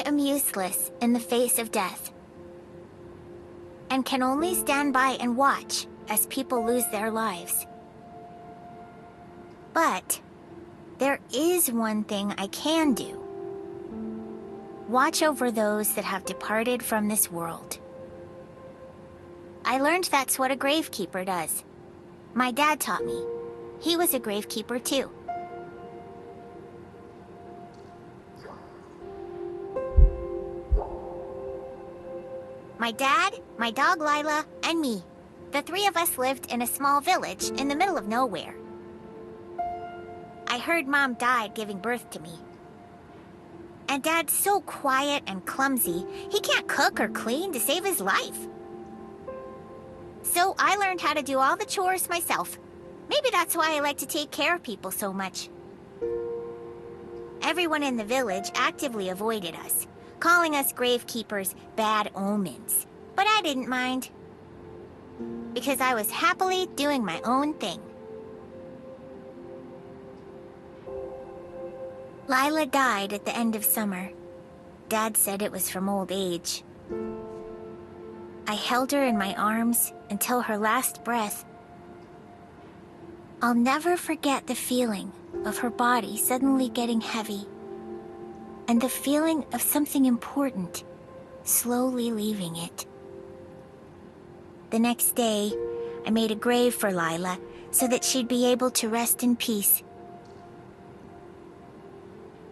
am useless in the face of death, and can only stand by and watch as people lose their lives. But there is one thing I can do. Watch over those that have departed from this world. I learned that's what a gravekeeper does. My dad taught me. He was a gravekeeper too. My dad, my dog Lila, and me. The three of us lived in a small village in the middle of nowhere. I heard Mom died giving birth to me. And Dad's so quiet and clumsy, he can't cook or clean to save his life. So I learned how to do all the chores myself. Maybe that's why I like to take care of people so much. Everyone in the village actively avoided us, calling us gravekeepers bad omens. But I didn't mind, because I was happily doing my own thing. Lila died at the end of summer. Dad said it was from old age. I held her in my arms until her last breath. I'll never forget the feeling of her body suddenly getting heavy, and the feeling of something important slowly leaving it. The next day, I made a grave for Lila so that she'd be able to rest in peace.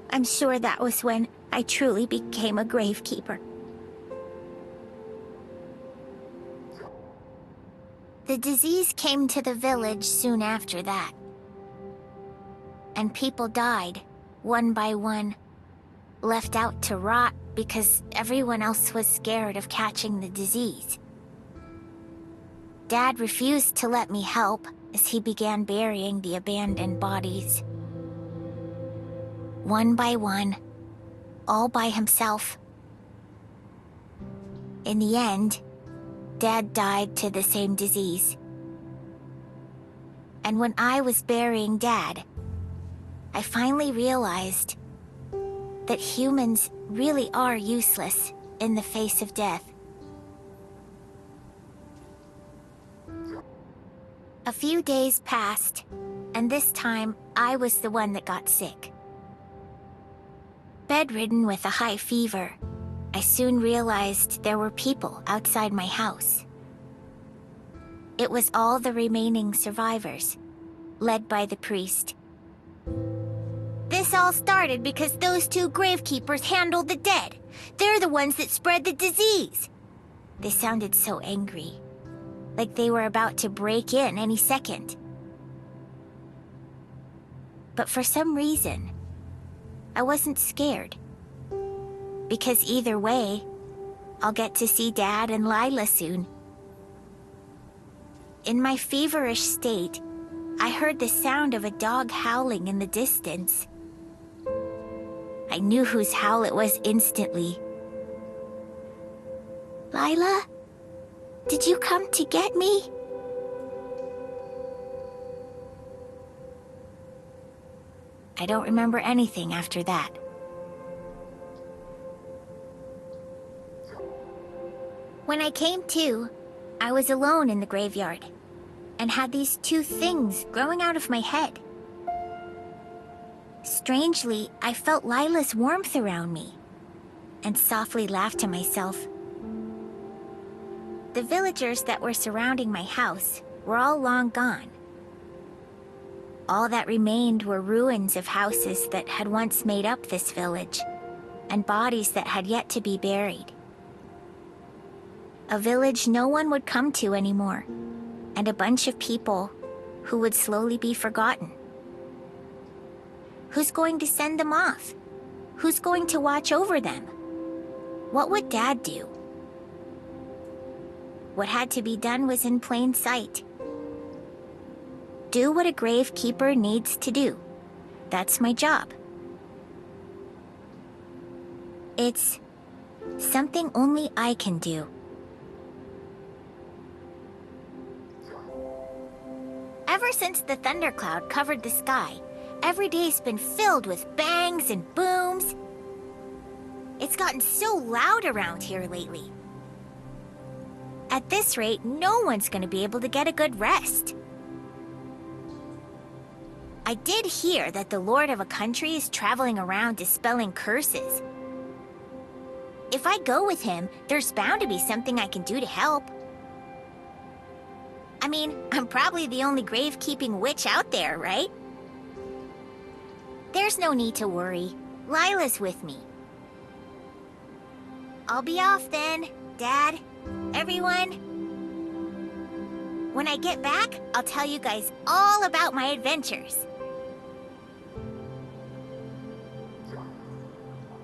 I'm sure that was when I truly became a gravekeeper. The disease came to the village soon after that. And people died, one by one, left out to rot because everyone else was scared of catching the disease. Dad refused to let me help as he began burying the abandoned bodies. One by one, all by himself. In the end, Dad died to the same disease. And when I was burying Dad, I finally realized that humans really are useless in the face of death. A few days passed, and this time I was the one that got sick. Bedridden with a high fever, I soon realized there were people outside my house. It was all the remaining survivors, led by the priest. This all started because those two gravekeepers handled the dead. They're the ones that spread the disease. They sounded so angry, like they were about to break in any second. But for some reason, I wasn't scared. Because either way, I'll get to see Dad and Lila soon. In my feverish state, I heard the sound of a dog howling in the distance. I knew whose howl it was instantly. Lila, did you come to get me? I don't remember anything after that. When I came to, I was alone in the graveyard and had these two things growing out of my head. Strangely, I felt Lila's warmth around me and softly laughed to myself. The villagers that were surrounding my house were all long gone. All that remained were ruins of houses that had once made up this village, and bodies that had yet to be buried. A village no one would come to anymore, and a bunch of people who would slowly be forgotten. Who's going to send them off? Who's going to watch over them? What would Dad do? What had to be done was in plain sight. Do what a gravekeeper needs to do. That's my job. It's something only I can do. Ever since the thundercloud covered the sky, every day's been filled with bangs and booms. It's gotten so loud around here lately. At this rate, no one's gonna be able to get a good rest. I did hear that the lord of a country is traveling around dispelling curses. If I go with him, there's bound to be something I can do to help. I mean, I'm probably the only grave-keeping witch out there, right? There's no need to worry. Lila's with me. I'll be off then, Dad, everyone. When I get back, I'll tell you guys all about my adventures.